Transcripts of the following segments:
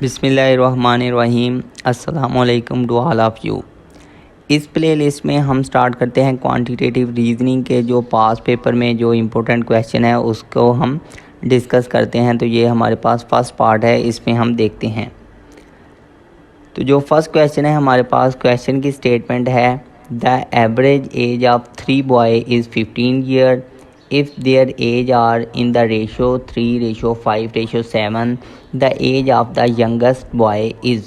बिस्मिल्लाहिर्रहमानिर्रहीम। अस्सलामुअलैकुम to all of you. इस प्लेलिस्ट में हम स्टार्ट करते हैं क्वांटिटेटिव रीजनिंग के जो पास पेपर में जो इम्पोर्टेंट क्वेश्चन है उसको हम डिस्कस करते हैं। तो ये हमारे पास फर्स्ट पार्ट है, इसमें हम देखते हैं। तो जो फर्स्ट क्वेश्चन है हमारे पास, क्वेश्चन की स्टेटमेंट है the average age of 3 boy is 15 year if their age are in the ratio 3:5:7 the age of the youngest boy is।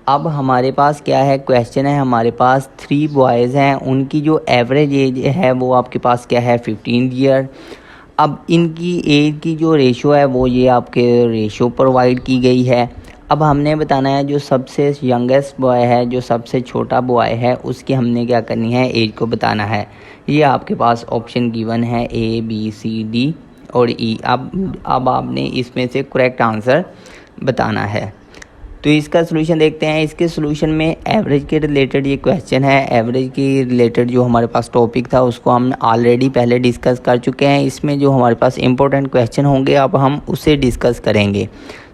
अब हमारे पास क्या है, क्वेश्चन है हमारे पास 3 बॉयज़ हैं, उनकी जो एवरेज एज है वो आपके पास क्या है 15 ईयर। अब इनकी एज की जो रेशो है वो ये आपके रेशो प्रोवाइड की गई है। अब हमने बताना है जो सबसे यंगेस्ट बॉय है, जो सबसे छोटा बॉय है, उसकी हमने क्या करनी है, एज को बताना है। ये आपके पास ऑप्शन गिवन है ए बी सी डी और ई। अब आपने इसमें से करेक्ट आंसर बताना है। तो इसका सलूशन देखते हैं। इसके सलूशन में एवरेज के रिलेटेड ये क्वेश्चन है। एवरेज के रिलेटेड जो हमारे पास टॉपिक था उसको हम ऑलरेडी पहले डिस्कस कर चुके हैं। इसमें जो हमारे पास इंपॉर्टेंट क्वेश्चन होंगे अब हम उसे डिस्कस करेंगे।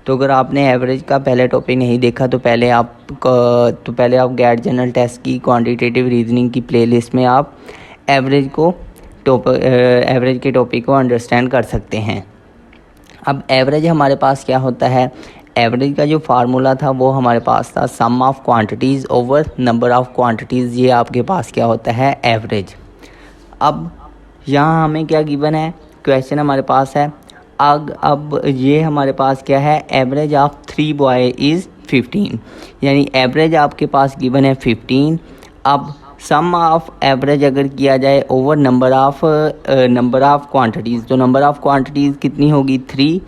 तो अगर आपने एवरेज का पहले टॉपिक नहीं देखा तो पहले आप गैट जनरल टेस्ट की क्वांटिटेटिव रीजनिंग की प्लेलिस्ट में आप एवरेज के टॉपिक को अंडरस्टैंड कर सकते हैं। अब एवरेज हमारे पास क्या होता है, एवरेज का जो फार्मूला था वो हमारे पास था sum of quantities over number of quantities. ये आपके पास क्या होता है, एवरेज। अब यहाँ हमें क्या गिवन है, क्वेश्चन हमारे पास है अब ये हमारे पास क्या है, एवरेज ऑफ 3 बॉय इज़ 15, यानी एवरेज आपके पास गिवन है 15। अब सम ऑफ एवरेज अगर किया जाए ओवर नंबर ऑफ़ क्वांटिटीज़, तो नंबर ऑफ़ क्वांटिटीज़ कितनी होगी 3।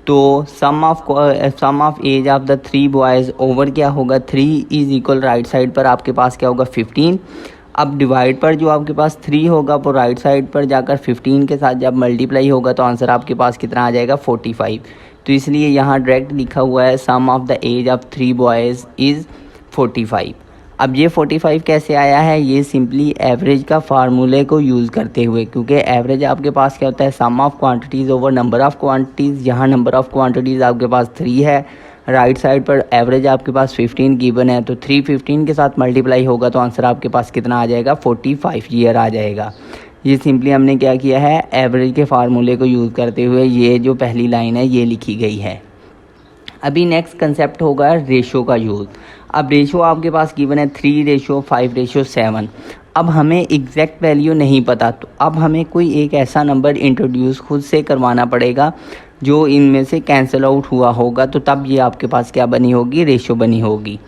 तो sum of age of the 3 boys over क्या होगा 3 इज़ इक्वल, राइट साइड पर आपके पास क्या होगा 15। अब डिवाइड पर जो आपके पास 3 होगा वो राइट साइड पर जाकर 15 के साथ जब मल्टीप्लाई होगा तो आंसर आपके पास कितना आ जाएगा 45। तो इसलिए यहाँ डायरेक्ट लिखा हुआ है sum of the age of 3 boys is 45। अब ये 45 कैसे आया है, ये सिंपली एवरेज का फार्मूले को यूज़ करते हुए, क्योंकि एवरेज आपके पास क्या होता है sum of quantities over number of quantities. यहाँ नंबर ऑफ़ क्वांटिटीज़ आपके पास 3 है, राइट साइड पर एवरेज आपके पास 15 गिवन है, तो 3 15 के साथ मल्टीप्लाई होगा तो आंसर आपके पास कितना आ जाएगा 45 ईयर आ जाएगा। ये सिंपली हमने क्या किया है, एवरेज के फार्मूले को यूज़ करते हुए ये जो पहली लाइन है ये लिखी गई है। अभी नेक्स्ट कंसेप्ट होगा रेशो का यूज़। अब रेशो आपके पास गिवन है 3:5:7। अब हमें एग्जैक्ट वैल्यू नहीं पता, तो अब हमें कोई एक ऐसा नंबर इंट्रोड्यूस खुद से करवाना पड़ेगा जो इनमें से कैंसिल आउट हुआ होगा, तो तब ये आपके पास क्या बनी होगी, रेशो बनी होगी।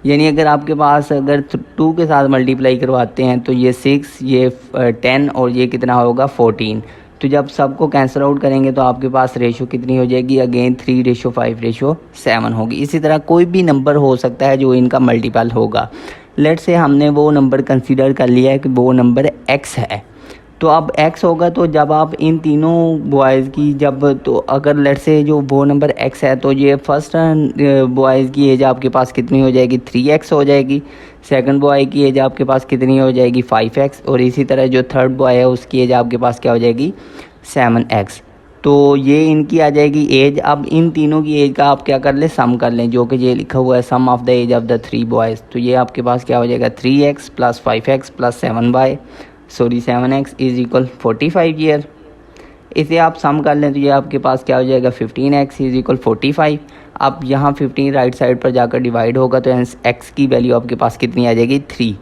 यानी अगर आपके पास अगर 2 के साथ मल्टीप्लाई करवाते हैं तो ये 6, ये 10 और ये कितना होगा 14। तो जब सबको कैंसिल आउट करेंगे तो आपके पास रेशो कितनी हो जाएगी, अगेन 3:5:7 होगी। इसी तरह कोई भी नंबर हो सकता है जो इनका मल्टीपल होगा। लेट्स से हमने वो नंबर कंसीडर कर लिया है कि वो नंबर x है। तो अब x होगा तो जब आप इन तीनों बॉयज़ की तो अगर लेट्स से जो वो नंबर x है तो ये फर्स्ट बॉयज़ की एज आपके पास कितनी हो जाएगी 3x हो जाएगी। सेकंड बॉय की एज आपके पास कितनी हो जाएगी 5x, और इसी तरह जो थर्ड बॉय है उसकी एज आपके पास क्या हो जाएगी 7x। तो ये इनकी आ जाएगी एज। अब इन तीनों की एज का आप क्या कर लें, सम कर लें, जो कि ये लिखा हुआ है sum of the age of the 3 boys. तो ये आपके पास क्या हो जाएगा 3x + 5x + 7x is equal 45 year. इसे आप सम कर लें तो ये आपके पास क्या हो जाएगा 15x इज़ इक्वल 45। अब यहाँ 15 राइट साइड पर जाकर डिवाइड होगा तो x की वैल्यू आपके पास कितनी आ जाएगी 3।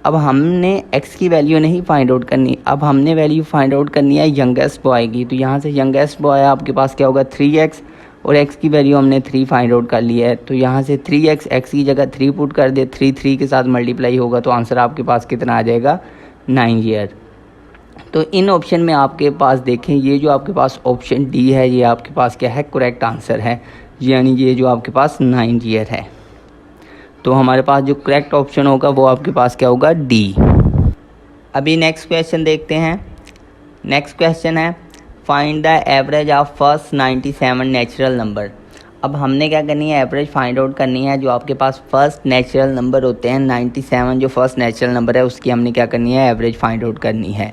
अब हमने x की वैल्यू नहीं फाइंड आउट करनी, अब हमने वैल्यू फाइंड आउट करनी है यंगेस्ट बॉय की। तो यहाँ से यंगेस्ट बॉय आपके पास क्या होगा 3x, और x की वैल्यू हमने 3 फाइंड आउट कर ली है। तो यहाँ से 3x, x की जगह 3 पुट कर दे, 3 के साथ मल्टीप्लाई होगा तो आंसर आपके पास कितना आ जाएगा 9 ईयर। तो इन ऑप्शन में आपके पास देखें, ये जो आपके पास ऑप्शन डी है ये आपके पास क्या है, करेक्ट आंसर है, यानी ये जो आपके पास 9 ईयर है। तो हमारे पास जो करेक्ट ऑप्शन होगा वो आपके पास क्या होगा डी। अभी नेक्स्ट क्वेश्चन देखते हैं। नेक्स्ट क्वेश्चन है find the average of first 97 natural number. अब हमने क्या करनी है, एवरेज फाइंड आउट करनी है। जो आपके पास फर्स्ट नेचुरल नंबर होते हैं 97, जो फर्स्ट नेचुरल नंबर है उसकी हमने क्या करनी है, एवरेज फाइंड आउट करनी है।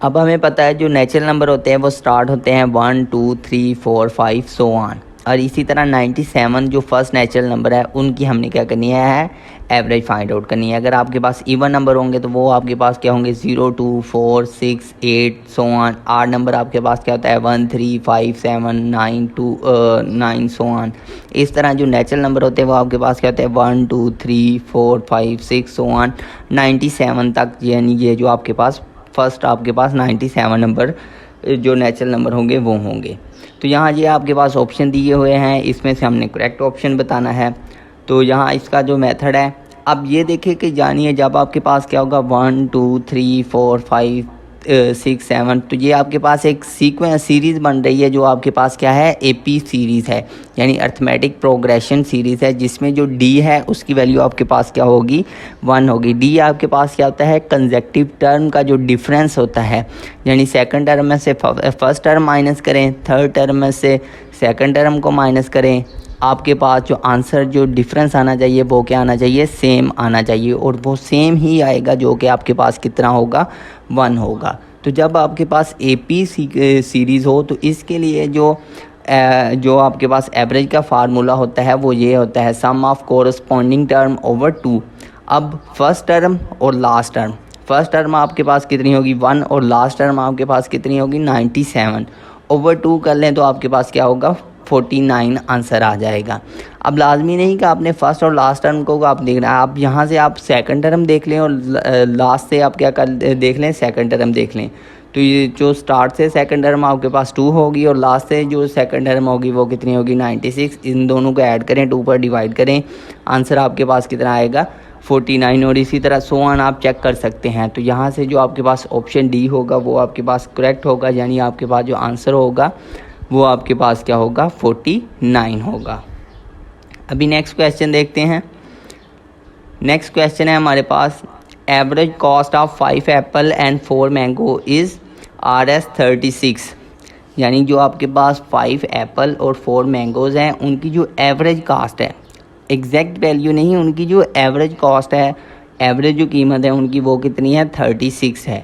अब हमें पता है जो नेचुरल नंबर होते हैं वो स्टार्ट होते हैं 1 2 3 4 5 सो ऑन। और इसी तरह 97 जो फर्स्ट नेचुरल नंबर है उनकी हमने क्या करनी है, एवरेज फाइंड आउट करनी है। अगर आपके पास इवन नंबर होंगे तो वो आपके पास क्या होंगे 0 2 4 6 8 सो ऑन। आड नंबर आपके पास क्या होता है 1 3 5 7 9 2 9 सो ऑन। इस तरह जो नेचुरल नंबर होते हैं वो आपके पास क्या होते हैं 1 2 3 4 5 6 सो ऑन 97 तक, यानी ये जो आपके पास फर्स्ट आपके पास 97 नंबर जो नेचुरल नंबर होंगे वो होंगे। तो यहाँ ये आपके पास ऑप्शन दिए हुए हैं, इसमें से हमने करेक्ट ऑप्शन बताना है। तो यहाँ इसका जो मेथड है, अब ये देखिए कि जानिए जब आपके पास क्या होगा 1 2 3 4 5 6 7, तो ये आपके पास एक सीक्वेंस सीरीज़ बन रही है जो आपके पास क्या है एपी सीरीज़ है, यानी अर्थमेटिक प्रोग्रेशन सीरीज़ है, जिसमें जो डी है उसकी वैल्यू आपके पास क्या होगी 1 होगी। डी आपके पास क्या होता है कंसेक्टिव टर्म का जो डिफरेंस होता है, यानी सेकंड टर्म में से फर्स्ट टर्म माइनस करें, थर्ड टर्म में से सेकंड टर्म को माइनस करें, आपके पास जो आंसर जो डिफरेंस आना चाहिए वो क्या आना चाहिए सेम आना चाहिए, और वो सेम ही आएगा जो कि आपके पास कितना होगा 1 होगा। तो जब आपके पास एपी सीरीज़ हो तो इसके लिए जो आपके पास एवरेज का फार्मूला होता है वो ये होता है sum of corresponding term over 2। अब फर्स्ट टर्म और लास्ट टर्म, फर्स्ट टर्म आपके पास कितनी होगी 1 और लास्ट टर्म आपके पास कितनी होगी 97 ओवर 2 कर लें तो आपके पास क्या होगा 49 आंसर आ जाएगा। अब लाजमी नहीं कि आपने फर्स्ट और लास्ट टर्म को आप देखना है, आप यहाँ से आप सेकंड टर्म देख लें और लास्ट से आप क्या कर देख लें सेकंड टर्म देख लें। तो ये जो स्टार्ट से सेकंड टर्म आपके पास 2 होगी और लास्ट से जो सेकंड टर्म होगी वो कितनी होगी 96। इन दोनों को ऐड करें 2 पर डिवाइड करें, आंसर आपके पास कितना आएगा 49। और इसी तरह सो ऑन आप चेक कर सकते हैं। तो यहाँ से जो आपके पास ऑप्शन डी होगा वो आपके पास करेक्ट होगा, यानी आपके पास जो आंसर होगा वो आपके पास क्या होगा 49 होगा। अभी नेक्स्ट क्वेश्चन देखते हैं। नेक्स्ट क्वेश्चन है हमारे पास average cost of 5 apple and 4 mango is RS 36, यानी जो आपके पास 5 एप्पल और 4 मैंगोज़ हैं उनकी जो एवरेज कास्ट है, एग्जैक्ट वैल्यू नहीं, उनकी जो एवरेज कॉस्ट है, एवरेज जो कीमत है उनकी वो कितनी है 36 है।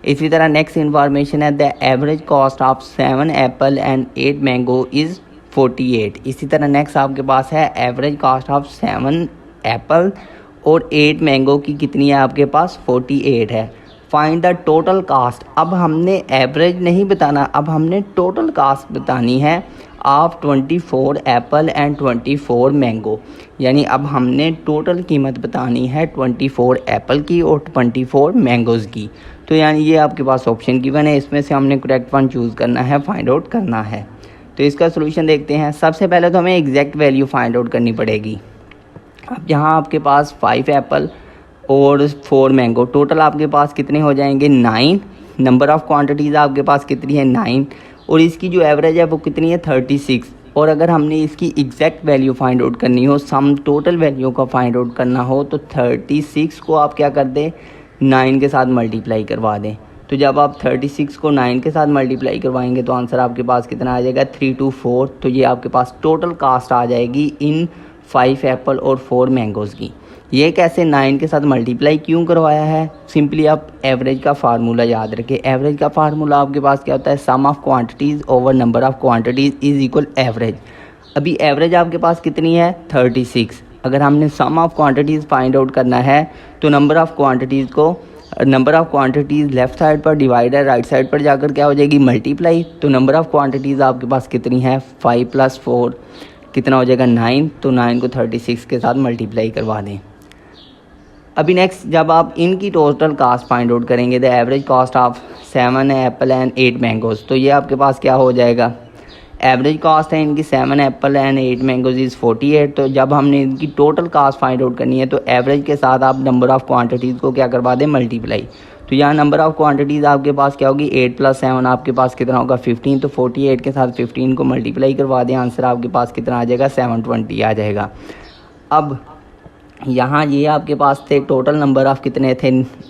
इसी तरह नेक्स्ट इन्फॉर्मेशन है the average cost of 7 Apple and 8 mango is 48। इसी तरह नेक्स्ट आपके पास है एवरेज कॉस्ट ऑफ 7 एप्पल और 8 मैंगो की कितनी है आपके पास 48 है। फाइंड द टोटल कास्ट, अब हमने एवरेज नहीं बताना, अब हमने टोटल कास्ट बतानी है ऑफ 24 एप्पल एंड 24 मैंगो, यानी अब हमने टोटल कीमत बतानी है 24 एप्पल की और 24 मैंगोज़ की। तो यानी ये आपके पास ऑप्शन गिवन है, इसमें से हमने करेक्ट वन चूज़ करना है, फाइंड आउट करना है। तो इसका सोल्यूशन देखते हैं। सबसे पहले तो हमें एग्जैक्ट वैल्यू फाइंड आउट करनी पड़ेगी। अब यहाँ आपके पास 5 एप्पल और 4 मैंगो, टोटल आपके पास कितने हो जाएंगे 9। नंबर ऑफ़ क्वांटिटीज़ आपके पास कितनी है 9, और इसकी जो एवरेज है वो कितनी है 36। और अगर हमने इसकी एग्जैक्ट वैल्यू फाइंड आउट करनी हो, सम टोटल वैल्यू का फाइंड आउट करना हो, तो 36 को आप क्या कर दें 9 के साथ मल्टीप्लाई करवा दें। तो जब आप 36 को 9 के साथ मल्टीप्लाई करवाएंगे तो आंसर आपके पास कितना आ जाएगा 324। तो ये आपके पास टोटल कास्ट आ जाएगी इन 5 एप्पल और 4 मैंगोज़ की। ये कैसे 9 के साथ मल्टीप्लाई क्यों करवाया है, सिंपली आप एवरेज का फार्मूला याद रखें। एवरेज का फार्मूला आपके पास क्या होता है sum of quantities over number of quantities is equal average. अभी एवरेज आपके पास कितनी है 36। अगर हमने sum of quantities find out करना है तो number of quantities left side पर डिवाइडर, राइट साइड पर जाकर क्या हो जाएगी मल्टीप्लाई। तो नंबर ऑफ़ क्वांटिटीज़ आपके पास कितनी है 5 + 4 कितना हो जाएगा 9। तो 9 को 36 के साथ मल्टीप्लाई करवा दें। अभी नेक्स्ट जब आप इनकी टोटल कास्ट फाइंड आउट करेंगे the average cost of 7 Apple and 8 mangoes, तो ये आपके पास क्या हो जाएगा एवरेज कॉस्ट है इनकी 7 एप्पल एंड 8 मैंगोज़ इज़ 48। तो जब हमने इनकी टोटल कास्ट फाइंड आउट करनी है तो एवरेज के साथ आप नंबर ऑफ़ क्वांटिटीज़ को क्या करवा दें मल्टीप्लाई। तो यहाँ नंबर ऑफ़ क्वांटिटीज़ आपके पास क्या होगी 8 + 7 आपके पास कितना होगा 15। तो 48 के साथ 15 को मल्टीप्लाई करवा दें, आंसर आपके पास कितना आ जाएगा 720 आ जाएगा। अब यहाँ ये आपके पास थे टोटल नंबर ऑफ़ कितने थे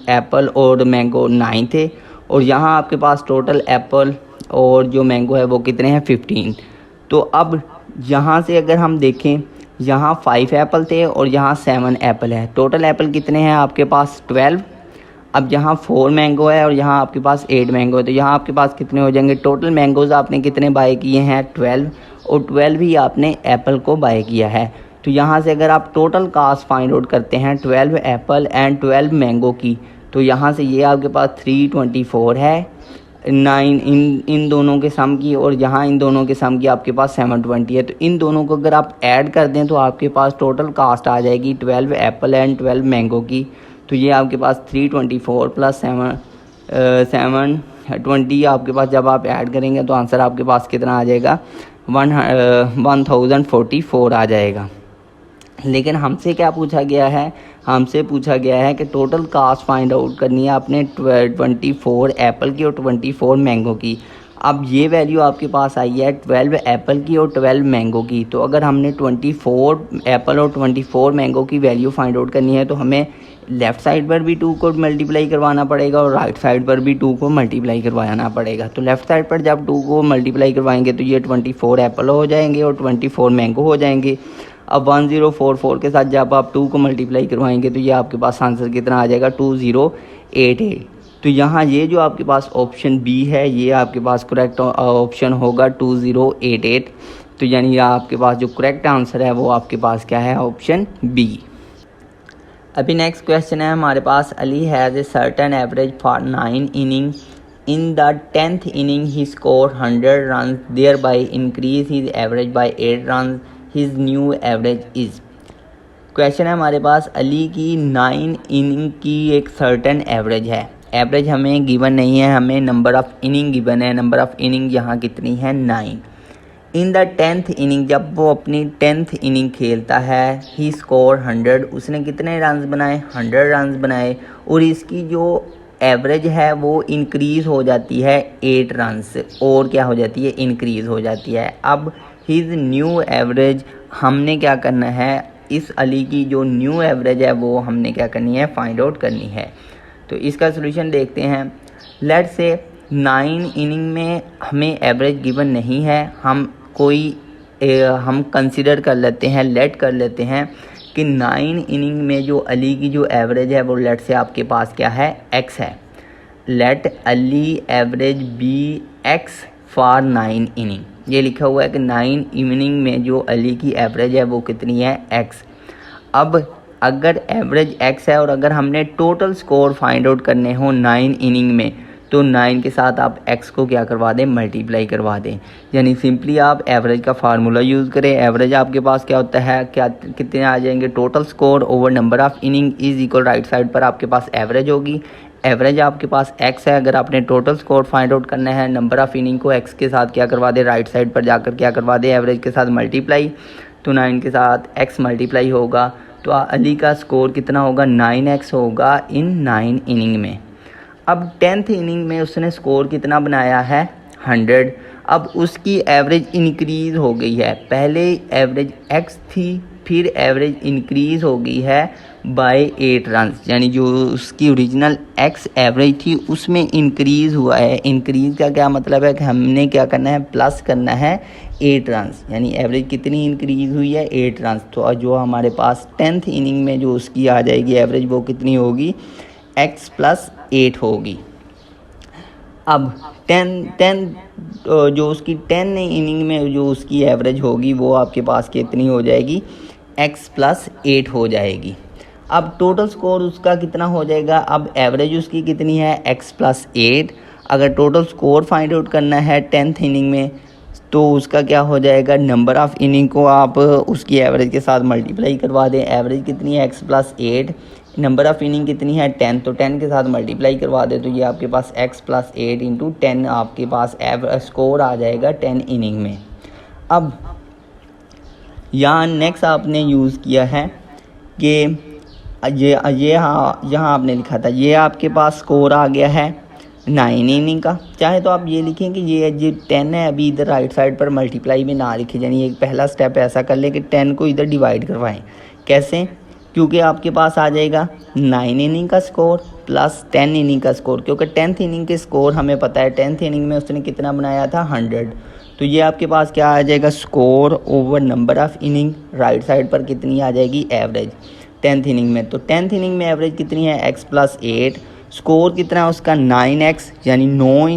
एप्पल और मैंगो 9 थे, और यहाँ आपके पास टोटल एप्पल और जो मैंगो है वो कितने हैं 15। तो अब यहाँ से अगर हम देखें यहाँ 5 एप्पल थे और यहाँ 7 एप्पल है, टोटल एप्पल कितने हैं आपके पास 12। अब यहाँ 4 मैंगो है और यहाँ आपके पास 8 मैंगो है, तो यहाँ आपके पास कितने हो जाएंगे टोटल मैंगोज़ आपने कितने बाय किए हैं 12, और 12 ही आपने एप्पल को बाय किया है। तो यहाँ से अगर आप टोटल कास्ट फाइंड आउट करते हैं 12 एप्पल एंड 12 मैंगो की, तो यहाँ से ये आपके पास 324 है, 9 इन दोनों के सम की, और यहाँ इन दोनों के सम की आपके पास 720 है। तो इन दोनों को अगर आप ऐड कर दें तो आपके पास टोटल कास्ट आ जाएगी 12 एप्पल एंड 12 मैंगो की। तो ये आपके पास 324 प्लस 720 आपके पास जब आप ऐड करेंगे तो आंसर आपके पास कितना आ जाएगा, 1044 आ जाएगा। लेकिन हमसे क्या पूछा गया है, हमसे पूछा गया है कि टोटल कास्ट फाइंड आउट करनी है आपने 24 एप्पल की और 24 मैंगो की। अब ये वैल्यू आपके पास आई है 12 एप्पल की और 12 मैंगो की। तो अगर हमने 24 एप्पल और 24 मैंगो की वैल्यू फाइंड आउट करनी है तो हमें लेफ़्ट साइड पर भी 2 को मल्टीप्लाई करवाना पड़ेगा और राइट साइड पर भी 2 को मल्टीप्लाई करवाना पड़ेगा। तो लेफ़्ट साइड पर जब 2 को मल्टीप्लाई करवाएंगे तो ये 24 एप्पल हो जाएंगे और 24 मैंगो हो जाएंगे। अब 1044 के साथ जब आप 2 को मल्टीप्लाई करवाएंगे तो ये आपके पास आंसर कितना आ जाएगा, 2088। तो यहाँ ये जो आपके पास ऑप्शन बी है ये आपके पास करेक्ट ऑप्शन होगा 2088। तो यानी आपके पास जो करेक्ट आंसर है वो आपके पास क्या है, ऑप्शन बी। अभी नेक्स्ट क्वेश्चन है हमारे पास, Ali has a certain average for 9 inning, in the 10th inning he score 100 run, thereby increase his average by 8 run, his new average is. Question है हमारे पास, अली की 9 इनिंग की एक सर्टेन एवरेज है। एवरेज हमें गिवन नहीं है, हमें नंबर ऑफ़ इनिंग गिवन है। नंबर ऑफ़ इनिंग यहाँ कितनी है, 9। इन द 10th इनिंग, जब वो अपनी 10th इनिंग खेलता है, ही स्कोर 100, उसने कितने रन्स बनाए, 100 रन्स बनाए, और इसकी जो एवरेज है वो इंक्रीज़ हो जाती है 8 रन से, और क्या हो जाती है, इंक्रीज़ हो जाती है। अब हिज न्यू एवरेज, हमने क्या करना है, इस अली की जो न्यू एवरेज है वो हमने क्या करनी है, फाइंड आउट करनी है। तो इसका सोल्यूशन देखते हैं। लेट्स से 9 इनिंग में हमें एवरेज गिवन नहीं है, हम कंसिडर कर लेते हैं, लेट कर लेते हैं कि 9 इनिंग में जो अली की जो एवरेज है वो लेट से आपके पास क्या है, x है। Let Ali average be x for 9 inning, ये लिखा हुआ है कि 9 इनिंग में जो अली की एवरेज है वो कितनी है, x। अब अगर एवरेज x है और अगर हमने टोटल स्कोर फाइंड आउट करने हो 9 इनिंग में, तो 9 के साथ आप x को क्या करवा दें, मल्टीप्लाई करवा दें। यानी सिंपली आप एवरेज का फार्मूला यूज़ करें। एवरेज आपके पास क्या होता है, क्या कितने आ जाएंगे, total score over number of inning is equal, right side पर आपके पास एवरेज होगी। एवरेज आपके पास x है, अगर आपने टोटल स्कोर फाइंड आउट करना है, नंबर ऑफ़ इनिंग को x के साथ क्या करवा दें, राइट साइड पर जाकर क्या करवा दें, एवरेज के साथ मल्टीप्लाई। तो 9 के साथ x मल्टीप्लाई होगा तो अली का स्कोर कितना होगा, 9x होगा इन 9 इनिंग में। अब 10th इनिंग में उसने स्कोर कितना बनाया है, 100। अब उसकी एवरेज इंक्रीज़ हो गई है, पहले एवरेज x थी, फिर एवरेज इंक्रीज़ हो गई है बाय 8 रन, यानी जो उसकी ओरिजिनल x एवरेज थी उसमें इंक्रीज़ हुआ है। इंक्रीज़ का क्या मतलब है कि हमने क्या करना है, प्लस करना है 8 रन, यानी एवरेज कितनी इंक्रीज़ हुई है, 8 रन। तो जो हमारे पास 10th इनिंग में जो उसकी आ जाएगी एवरेज वो कितनी होगी, x + 8 होगी। अब 10 जो उसकी 10 इनिंग में जो उसकी एवरेज होगी वो आपके पास कितनी हो जाएगी, x + 8 हो जाएगी। अब टोटल स्कोर उसका कितना हो जाएगा, अब एवरेज उसकी कितनी है, x + 8। अगर टोटल स्कोर फाइंड आउट करना है 10th इनिंग में तो उसका क्या हो जाएगा, नंबर ऑफ़ इनिंग को आप उसकी एवरेज के साथ मल्टीप्लाई करवा दें। एवरेज कितनी है, x + 8, नंबर ऑफ़ इनिंग कितनी है, 10, तो 10 के साथ मल्टीप्लाई करवा दे तो ये आपके पास x + 8 × 10 आपके पास स्कोर आ जाएगा 10 इनिंग में। अब यहाँ नेक्स्ट आपने यूज़ किया है कि यहाँ आपने लिखा था ये आपके पास स्कोर आ गया है 9 इनिंग का। चाहे तो आप ये लिखें कि ये जो 10 है अभी इधर राइट साइड पर मल्टीप्लाई में ना लिखे, यानी एक पहला स्टेप ऐसा कर ले कि 10 को इधर डिवाइड करवाएं। कैसे, क्योंकि आपके पास आ जाएगा 9 इनिंग का स्कोर प्लस 10 इनिंग का स्कोर, क्योंकि 10th इनिंग के स्कोर हमें पता है 10th इनिंग में उसने कितना बनाया था, 100। तो ये आपके पास क्या आ जाएगा, score over number of inning, right side पर कितनी आ जाएगी, एवरेज 10th इनिंग में। तो 10th इनिंग में एवरेज कितनी है, x + 8, स्कोर कितना है उसका 9x, यानी 9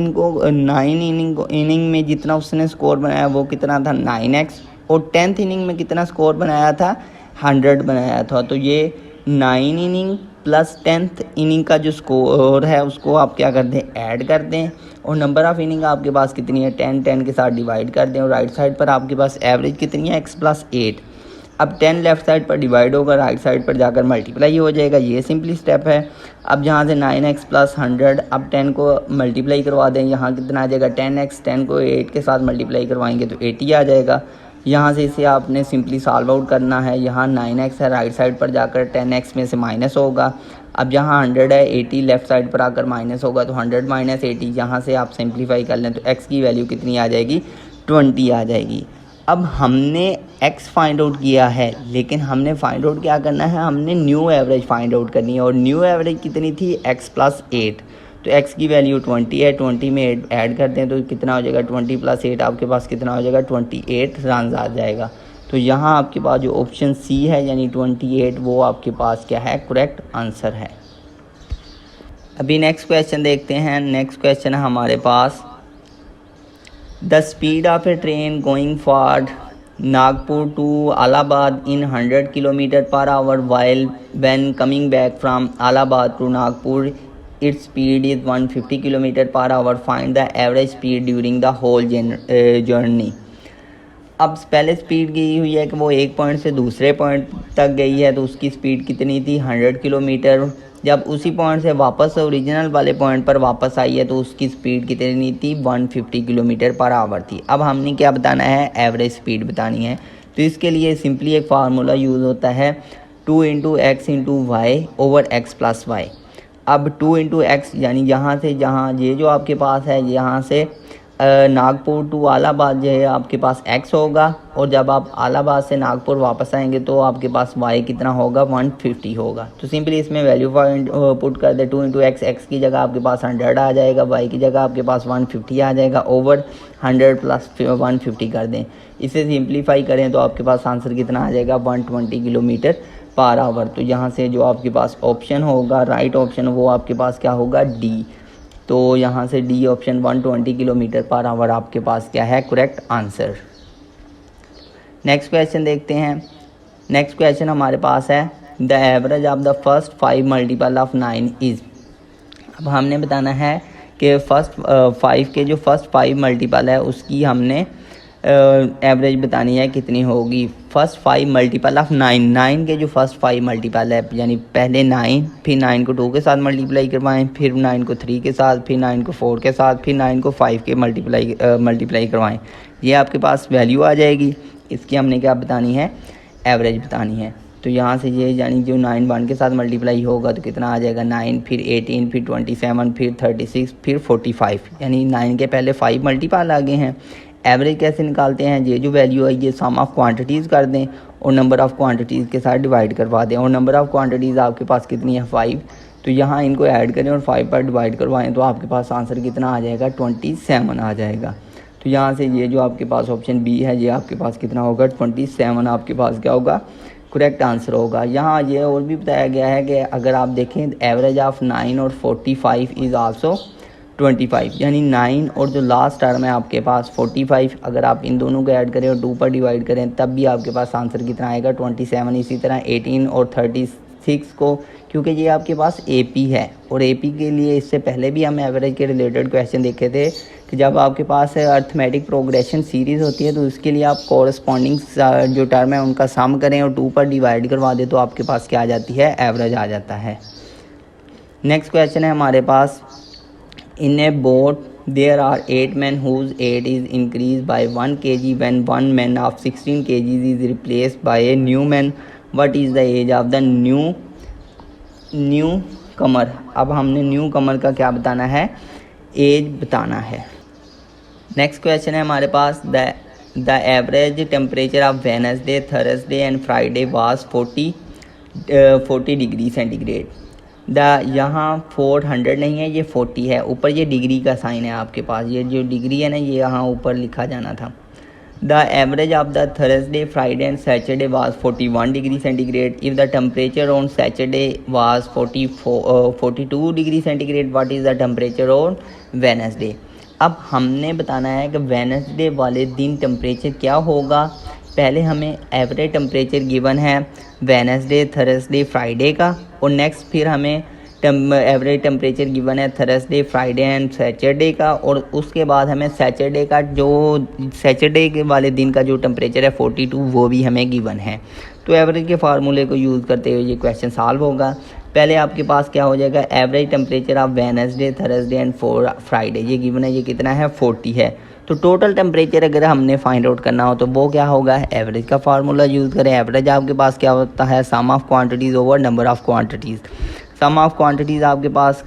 इनिंग में जितना उसने स्कोर बनाया वो कितना था 9x, और 10th इनिंग में कितना स्कोर बनाया था 100 बनाया था। तो ये 9 इनिंग प्लस 10th इनिंग का जो स्कोर है उसको आप क्या कर दें, ऐड कर दें, और नंबर ऑफ़ इनिंग आपके पास कितनी है 10 के साथ डिवाइड कर दें, और राइट साइड पर आपके पास एवरेज कितनी है x+8। अब 10 लेफ़्ट साइड पर डिवाइड होगा, राइट साइड पर जाकर मल्टीप्लाई हो जाएगा। ये सिंपली स्टेप है। अब जहाँ से 9x + 100, अब 10 को मल्टीप्लाई करवा दें, यहाँ कितना आ जाएगा 10x, 10 को 8 के साथ मल्टीप्लाई करवाएंगे तो 80 आ जाएगा। यहाँ से इसे आपने सिंपली सॉल्व आउट करना है। यहाँ 9x है, राइट साइड पर जाकर 10x में से माइनस होगा। अब जहाँ 100 है, 80 लेफ़्ट साइड पर आकर माइनस होगा, तो 100 - 80, यहाँ से आप सिंप्लीफाई कर लें तो x की वैल्यू कितनी आ जाएगी 20 आ जाएगी। अब हमने x फाइंड आउट किया है, लेकिन हमने फाइंड आउट क्या करना है, हमने न्यू एवरेज फाइंड आउट करनी है, और न्यू एवरेज कितनी थी x+8। तो x की वैल्यू 20 है, 20 में 8 ऐड करते हैं तो कितना हो जाएगा 20 + 8 आपके पास कितना हो जाएगा 28 रन आ जाएगा। तो यहाँ आपके पास जो ऑप्शन सी है यानी 28 वो आपके पास क्या है, करेक्ट आंसर है। अभी नेक्स्ट क्वेश्चन देखते हैं। नेक्स्ट क्वेश्चन है हमारे पास, the speed of a train going for Nagpur to Allahabad in 100 km/h while when coming back from Allahabad to Nagpur its speed is 150 km/h, find the average speed during the whole journey। अब पहले speed गई हुई है कि वो एक point से दूसरे पॉइंट तक गई है, तो उसकी स्पीड कितनी थी 100 किलोमीटर। जब उसी पॉइंट से वापस ओरिजिनल वाले पॉइंट पर वापस आई है तो उसकी स्पीड कितनी थी 150 km/h थी। अब हमने क्या बताना है, एवरेज स्पीड बतानी है। तो इसके लिए सिंपली एक फार्मूला यूज़ होता है 2 × x × y ओवर x+y। अब 2 × x यानी यहाँ से जहाँ ये जो आपके पास है, यहाँ से नागपुर टू इलाहाबाद जो है आपके पास x होगा, और जब आप इलाहाबाद से नागपुर वापस आएंगे तो आपके पास y कितना होगा 150 होगा। तो सिंपली इसमें वैल्यू पुट कर दे 2 × x, x की जगह आपके पास 100 आ जाएगा, y की जगह आपके पास 150 आ जाएगा, ओवर 100 + 150 कर दें। इसे सिंप्लीफाई करें तो आपके पास आंसर कितना आ जाएगा 120 km/h। तो यहाँ से जो आपके पास ऑप्शन होगा, राइट ऑप्शन, वो आपके पास क्या होगा डी। तो यहाँ से डी ऑप्शन 120 km/h आपके पास क्या है, करेक्ट आंसर। नेक्स्ट क्वेश्चन देखते हैं। नेक्स्ट क्वेश्चन हमारे पास है, the average of the first 5 multiple of 9 is. अब हमने बताना है कि फर्स्ट 5 के जो फर्स्ट 5 मल्टीपल है उसकी हमने एवरेज बतानी है कितनी होगी। फर्स्ट 5 मल्टीपल ऑफ 9 के जो फर्स्ट 5 मल्टीपल है, यानी पहले 9, फिर 9 को 2 के साथ मल्टीप्लाई करवाएं, फिर 9 को 3 के साथ, फिर 9 को 4 के साथ, फिर 9 को 5 के मल्टीप्लाई करवाएं। ये आपके पास वैल्यू आ जाएगी। इसकी हमने क्या बतानी है, एवरेज बतानी है। तो यहाँ से ये यानी जो 9 1 के साथ मल्टीप्लाई होगा तो कितना आ जाएगा 9, फिर 18, फिर 27, फिर 36, फिर 45, यानी 9 के पहले 5 मल्टीपल आ गए हैं। एवरेज कैसे निकालते हैं, ये जो वैल्यू है ये सम ऑफ क्वांटिटीज़ कर दें और नंबर ऑफ़ क्वांटिटीज़ के साथ डिवाइड करवा दें, और नंबर ऑफ़ क्वांटिटीज़ आपके पास कितनी है 5। तो यहाँ इनको ऐड करें और 5 पर डिवाइड करवाएं तो आपके पास आंसर कितना आ जाएगा 27 आ जाएगा। तो यहाँ से ये जो आपके पास ऑप्शन बी है ये आपके पास कितना होगा 27 आपके पास क्या होगा, करेक्ट आंसर होगा। यहाँ ये और भी बताया गया है कि अगर आप देखें एवरेज ऑफ 9 और 45 इज़ आल्सो 25, यानी 9 और जो लास्ट टर्म है आपके पास 45, अगर आप इन दोनों को ऐड करें और 2 पर डिवाइड करें तब भी आपके पास आंसर कितना आएगा 27। इसी तरह 18 और 36 को, क्योंकि ये आपके पास एपी है, और एपी के लिए इससे पहले भी हम एवरेज के रिलेटेड क्वेश्चन देखे थे कि जब आपके पास अर्थमेटिक प्रोग्रेशन सीरीज़ होती है तो उसके लिए आप कोरस्पॉन्डिंग जो टर्म है उनका सम करें और 2 पर डिवाइड करवा दें तो आपके पास क्या आ जाती है, एवरेज आ जाता है। नेक्स्ट क्वेश्चन है हमारे पास, in a boat there are 8 men whose age is increased by 1 kg when one man of 16 kg is replaced by a new man, what is the age of the newcomer। अब हमने new कमर का क्या बताना है, as बताना है। Next question है हमारे पास, the average temperature of Wednesday, Thursday and Friday was 40 degree centigrade. यहाँ 400 नहीं है, ये 40 है, ऊपर ये डिग्री का साइन है आपके पास, ये जो डिग्री है ना ये यहाँ ऊपर लिखा जाना था। The average of the Thursday, Friday and Saturday was 41 degree centigrade. If the temperature on Saturday was 42 degree centigrade, what is the temperature on Wednesday? अब हमने बताना है कि वेडनेसडे वाले दिन टेम्परेचर क्या होगा। पहले हमें एवरेज टेम्परेचर गिवन है वेडनेसडे, थर्सडे, फ्राइडे का, और नेक्स्ट फिर हमें एवरेज टेम्परेचर गिवन है थर्सडे, फ्राइडे एंड सैटरडे का, और उसके बाद हमें सैटरडे का जो सैटरडे के वाले दिन का जो टेम्परेचर है 42 वो भी हमें गिवन है। तो एवरेज के फार्मूले को यूज़ करते हुए ये क्वेश्चन सॉल्व होगा। पहले आपके पास क्या हो जाएगा, average temperature of Wednesday, Thursday and Friday ये गिवन है, ये कितना है 40 है। तो टोटल टेम्परेचर अगर हमने फाइंड आउट करना हो तो वो क्या होगा, एवरेज का फार्मूला यूज़ करें। एवरेज आपके पास क्या होता है, sum of quantities over number of quantities. Sum of quantities आपके पास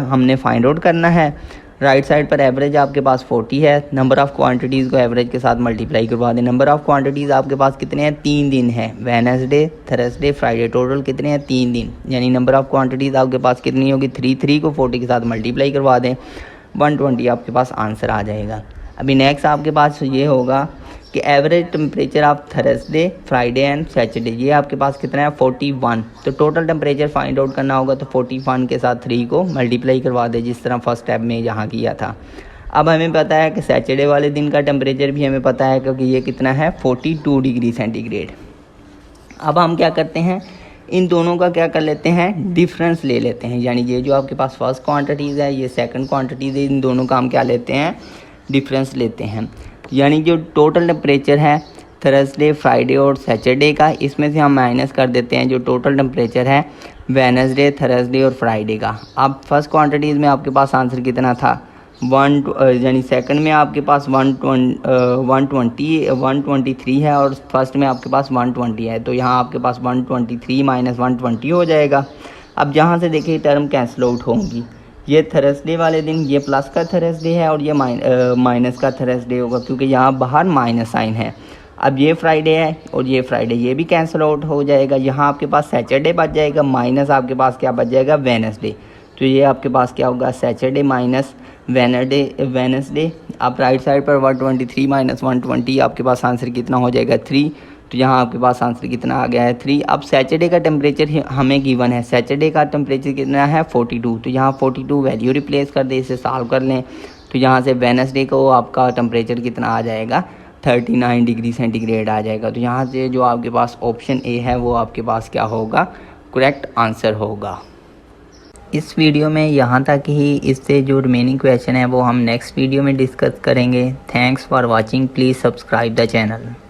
हमने फाइंड आउट करना है। राइट साइड पर एवरेज आपके पास 40 है, नंबर ऑफ़ क्वांटिटीज़ को एवरेज के साथ मल्टीप्लाई करवा दें। नंबर ऑफ़ क्वांटिटीज़ आपके पास कितने हैं, 3 दिन है, वेडनेसडे, थर्सडे, फ्राइडे, टोटल कितने हैं 3 दिन, यानी नंबर ऑफ़ क्वांटिटीज़ आपके पास कितनी होगी 3 को 40 के साथ मल्टीप्लाई करवा दें, 120 आपके पास आंसर आ जाएगा। अभी नेक्स्ट आपके पास ये होगा कि average temperature of Thursday, Friday and Saturday, ये आपके पास कितना है 41। तो टोटल टेम्परेचर फाइंड आउट करना होगा तो 41 के साथ 3 को मल्टीप्लाई करवा दे, जिस तरह फर्स्ट स्टेप में यहाँ किया था। अब हमें पता है कि सैटरडे वाले दिन का टेम्परेचर भी हमें पता है, क्योंकि ये कितना है 42 डिग्री सेंटीग्रेड। अब हम क्या करते हैं, इन दोनों का क्या कर लेते हैं, डिफरेंस ले लेते हैं, यानी ये जो आपके पास फर्स्ट क्वांटिटीज़ है, ये सेकंड क्वांटिटीज़ है, इन दोनों का हम क्या लेते हैं, डिफरेंस लेते हैं। यानी जो टोटल टेम्परेचर है थर्सडे, फ्राइडे और सैटरडे का, इसमें से हम माइनस कर देते हैं जो टोटल टेम्परेचर है वेडनेसडे, थर्सडे और फ्राइडे का। अब फर्स्ट क्वांटिटीज़ में आपके पास आंसर कितना था 1, यानी सेकंड में आपके पास 123 है, और फर्स्ट में आपके पास 120 है। तो यहाँ आपके पास 123 माइनस 120 हो जाएगा। अब जहाँ से देखिए टर्म कैंसिल आउट होंगी, ये थर्सडे वाले दिन ये प्लस का थर्सडे है और ये माइनस का थर्सडे होगा, क्योंकि यहाँ बाहर माइनस साइन है। अब ये फ्राइडे है और ये फ्राइडे, ये भी कैंसिल आउट हो जाएगा। यहाँ आपके पास सैटरडे बच जाएगा, माइनस आपके पास क्या बच जाएगा, वेडनेसडे। तो ये आपके पास क्या होगा, सैटरडे माइनस वेडनेसडे। आप राइट साइड पर 123 माइनस 120 आपके पास आंसर कितना हो जाएगा 3। तो यहाँ आपके पास आंसर कितना आ गया है 3। अब सैटरडे का टेम्परेचर हमें गिवन है, सैटरडे का टेम्परेचर कितना है 42। तो यहाँ 42 वैल्यू रिप्लेस कर दे, इसे सॉल्व कर लें। तो यहाँ से वेडनेसडे को आपका टेम्परेचर कितना आ जाएगा 39 डिग्री सेंटीग्रेड आ जाएगा। तो यहाँ से जो आपके पास ऑप्शन ए है वो आपके पास क्या होगा, करेक्ट आंसर होगा। इस वीडियो में यहाँ तक ही, इससे जो रिमेनिंग क्वेश्चन है वो हम नेक्स्ट वीडियो में डिस्कस करेंगे। Thanks for watching, please subscribe the channel.